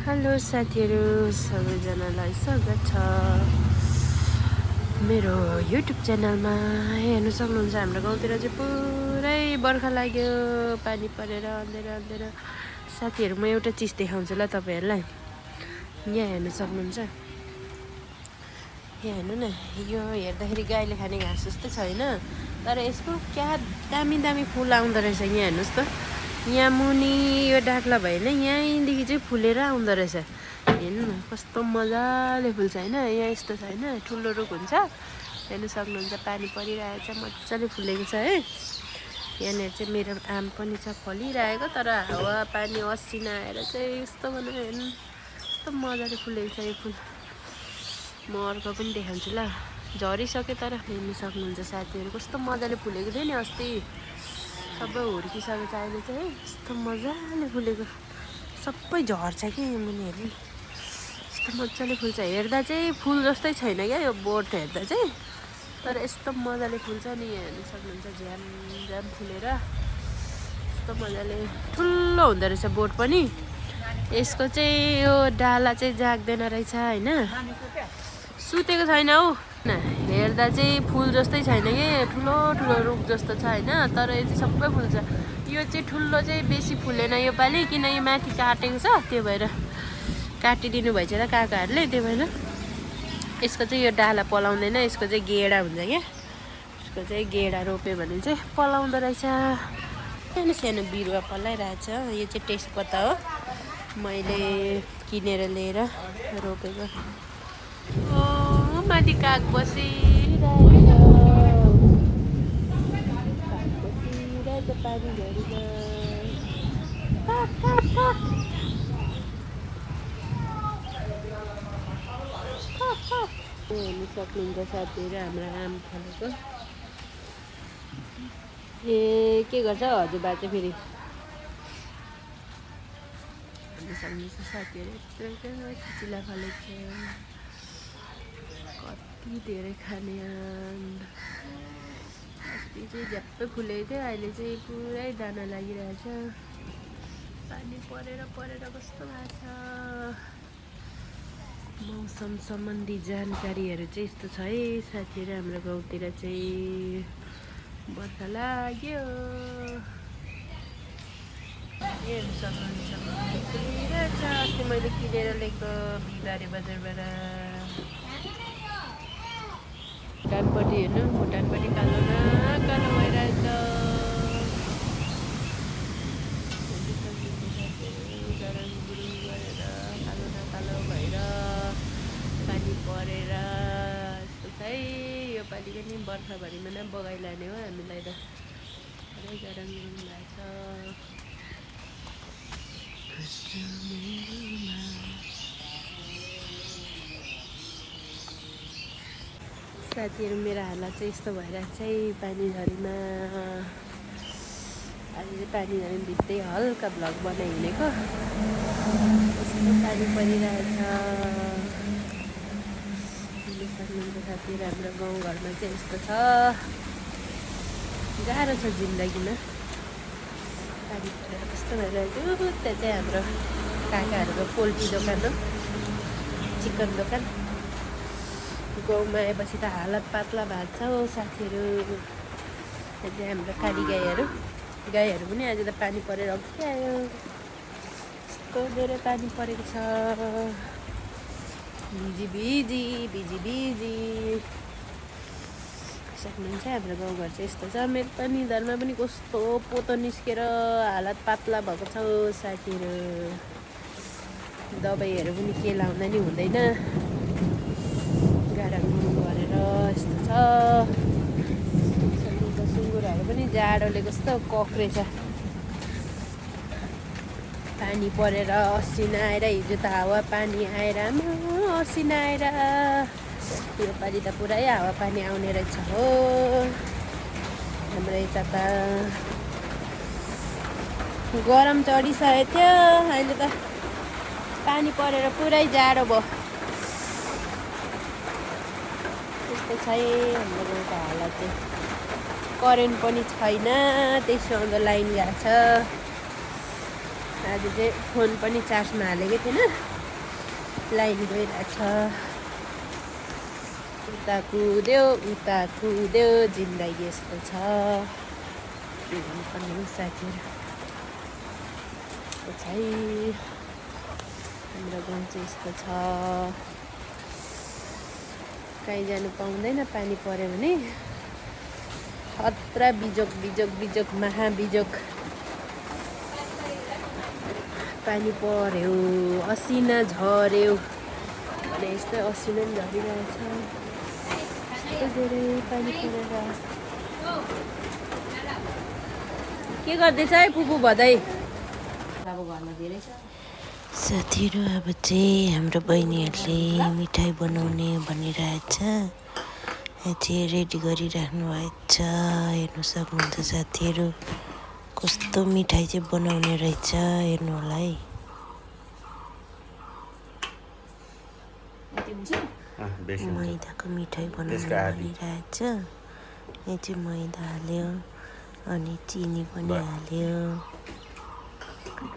Hello साथीहरू सबैजनालाई स्वागत छ मेरो युट्युब च्यानलमा। हेर्नु सक्नुहुन्छ हाम्रो गाउँतिर चाहिँ पुरै बर्खा लाग्यो, पानी परेर अन्धेर साथीहरू म एउटा चिज देखाउँछु ल तपाईहरुलाई। यहाँ हेर्नु सक्नुहुन्छ, यहाँ हेर्नु न, यो हेर्दाखेरि गाईले खाने घाँस जस्तै छैन, तर यसको क्या दामी फुल आउँदो रहेछ। यहाँ हेर्नुस् त, यहाँ मुनि यो डाक्ला भएन, यहीँदेखि चाहिँ फुलेर आउँदो रहेछ। हेर्नु न कस्तो मजाले फुल्छ होइन। यहाँ यस्तो छैन, ठुलो रुख हुन्छ। हेर्नु सक्नुहुन्छ पानी परिरहेछ, मजाले फुलेको छ है। यहाँनिर चाहिँ मेरो आम पनि छ फलिरहेको, तर हावा पानी असिना आएर चाहिँ यस्तो बनायो। हेर्नु कस्तो मजाले फुलेको छ यो फुल। म अर्को पनि देखाउँछु ल, झरिसक्यो तर हेर्नु सक्नुहुन्छ साथीहरू कस्तो मजाले फुलेको थियो नि अस्ति, सबै हुर्किसकेको छ अहिले चाहिँ है। यस्तो मजाले फुलेको, सबै झर्छ कि मुनि हेर्नु, यस्तो मजाले फुल्छ। हेर्दा चाहिँ फुल जस्तै छैन क्या यो बोट हेर्दा चाहिँ, तर यस्तो मजाले फुल्छ नि। यहाँ हेर्नु सक्नुहुन्छ झ्याम फुलेर यस्तो मजाले ठुलो हुँदो रहेछ बोट पनि। यसको चाहिँ यो डाला चाहिँ जाग्दैन रहेछ होइन, सुतेको छैन हौ। हेर्दा चाहिँ फुल जस्तै छैन कि, ठुलो रुख जस्तो छ होइन, तर यो चाहिँ सबै फुल्छ। यो चाहिँ ठुलो चाहिँ बेसी फुलेन यो पालि, किन यो माथि काटेको छ, त्यो भएर काटिदिनु भएछ त काकाहरूले, त्यो भएर यसको चाहिँ यो डाला पलाउँदैन। यसको चाहिँ गेडा हुन्छ क्या, यसको चाहिँ गेडा रोप्यो भने चाहिँ पलाउँदो रहेछ। सानो बिरुवा पलाइरहेछ। यो चाहिँ तेजपत्ता हो, मैले किनेर लिएर रोपेको। माथि काग बसिरहेछ पानी झरीमा। हेर्नु सक्नुहुन्छ साथीहरू हाम्रो आम फलेको। ए के गर्छ हजुरबा चाहिँ फेरि, हेर्नु सक्नुहुन्छ साथीहरू यत्रो चिचिला फलेको छ, कति धेरै खाने आम। अस्ति चाहिँ झ्याप्पै फुलेको थियो, अहिले चाहिँ पुरै दाना लागिरहेछ। पानी परेर कस्तो भएको छ। मौसम सम्बन्धी जानकारीहरू चाहिँ यस्तो छ है साथीहरू। हाम्रो गाउँतिर चाहिँ बर्खा लाग्यो। हेर्नु सक्नुहुन्छ फुलिरहेछ। अस्ति मैले किनेर ल्याएको बिहिबारे बजारबाट। भुटानपट्टि हेर्नु, भुटानपट्टि कालो न कालो भइरहेछ। गरम गुरुङ गरेर कालो न कालो भएर पानी परेर यस्तो छ है। यो पालि पनि बर्खाभरिमा नै बगाइ लाने हो हामीलाई त, पुरै गरम गुरुङ भएको छ। साथीहरू मेरो हालत चाहिँ यस्तो भइरहेको छ है पानी झरीमा। अहिले चाहिँ पानी झरी भित्रै हल्का भ्लग बनाइ हिँडेको, यस्तो पानी परिरहेछ। सक्नुहुन्छ साथीहरू हाम्रो गाउँघरमा चाहिँ यस्तो छ, गाह्रो छ जिन्दगीमा। पानी परेर कस्तो भइरहेको। त्यहाँ चाहिँ हाम्रो काकाहरूको पोल्ट्री दोकान हो, चिकन दोकान। गाउँमा आएपछि त हालत पातला भएको छ हो साथीहरू। त्यहाँ चाहिँ हाम्रो काली गाईहरू पनि आज त पानी परेर अघि आयो। यस्तो धेरै पानी परेको छ, भिजी सक्नुहुन्छ। हाम्रो गाउँघर चाहिँ यस्तो छ। मेरो पनि घरमा पनि कस्तो पोतो निस्केर हालत पातला भएको छ साथीहरू। दबाईहरू पनि के लाउँदा नि हुँदैन, गाडा गुरुङ गरेर यस्तो छ। सुँगुरहरू पनि जाडोले कस्तो कक्रेछ। पानी परेर असिना आएर, हिजो त हावा पानी आएर असिना आएर, योपालि त पुरै हावा पानी आउने रहेछ हो हाम्रो यता त। गरम चढिसकेको थियो, अहिले त पानी परेर पुरै जाडो भयो। त्यस्तो छ हाम्रो गाउँको हालत चाहिँ। करेन्ट पनि छैन, त्यसो आउँदो लाइन गएको छ। आज चाहिँ फोन पनि चार्जमा हालेको थिएन, लाइन गइरहेछ उता कुद्यो जिन्दगी यस्तो छ के भन्नुपर्ने साथीहरू हाम्रो गाउँ चाहिँ यस्तो छ कहीँ जानु पाउँदैन पानी पर्यो भने खतरा बिजोक महाबिजोक पानी पर्यो असिना झर्यो भने यस्तै असिना पनि झरिरहेछ यस्तो धेरै पानी परेर के गर्दैछ है पुपु भदै अब घरमा धेरै छ साथीहरू अब चाहिँ हाम्रो बहिनीहरूले मिठाई बनाउने भनिरहेछ चाहिँ रेडी गरिराख्नु भएको छ हेर्नु सक्नुहुन्छ साथीहरू कस्तो मिठाई चाहिँ बनाउने रहेछ हेर्नु होला है मैदाको मिठाई बनाउनु भनिरहेछ यहाँ चाहिँ मैदा हाल्यो अनि चिनी पनि हाल्यो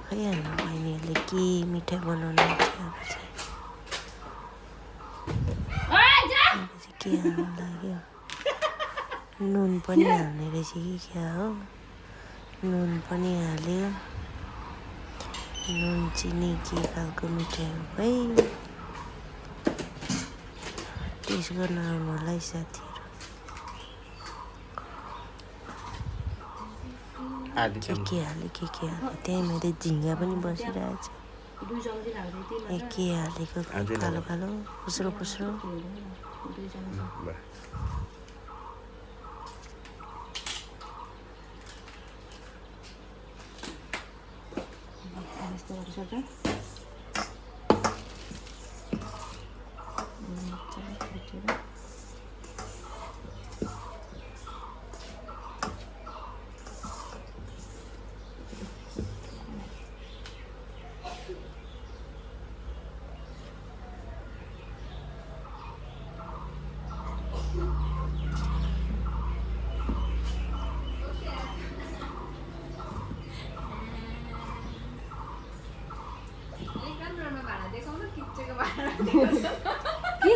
खै हाम्रो बहिनीहरूले के मिठाई बनाउनु हुन्छ अब चाहिँ के हाल्नु लाग्यो नुन पनि हाल्ने रहेछ कि क्या हो नुन पनि हाल्यो नुन चिनी के खालको मिठाई हो खै टेस्ट गर्न आउनु होला है साथीहरू के हाल्यो त्यहीँ मैले झिङ्गा पनि बसिरहेछ के हालेको कालो कालो फुस्रो के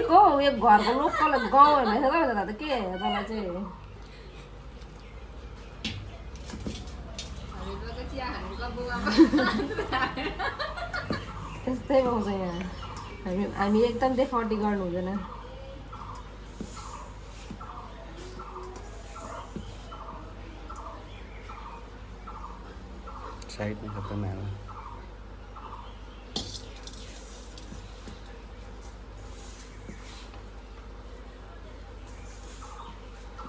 को यो घरको लोकल गाउँहरूमा त के तँलाई चाहिँ त्यस्तै पाउँछ यहाँ हामी एकदम देखावटी गर्नु हुँदैन साइडमा खतम आयो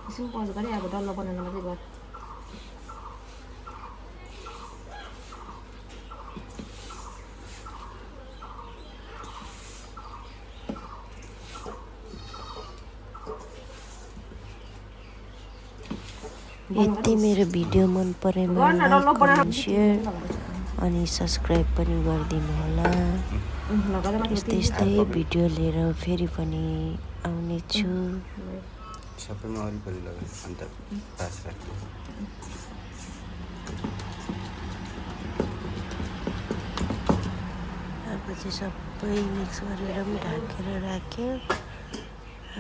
एकछिन पज गरे अब डल्लो बनाउन मात्रै गर यति मेरो भिडियो मन परेमा लाइक कमेन्ट सेयर अनि सब्सक्राइब पनि गरिदिनु होला यस्तै भिडियो लिएर फेरि पनि आउने छु सबैमा वरिपरि लगायो अन्त पास राख्नु अब चाहिँ सबै मिक्स गरेर पनि ढाकेर राख्यो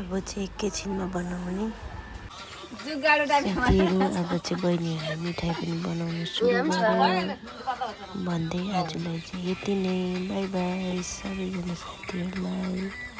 अब चाहिँ एकैछिनमा बनाउने साथीहरू अब चाहिँ बहिनीहरूले मिठाई पनि बनाउनु सुरु गर्यो भन्दै आजलाई चाहिँ यति नै बाई बाई सबैजना साथीहरूलाई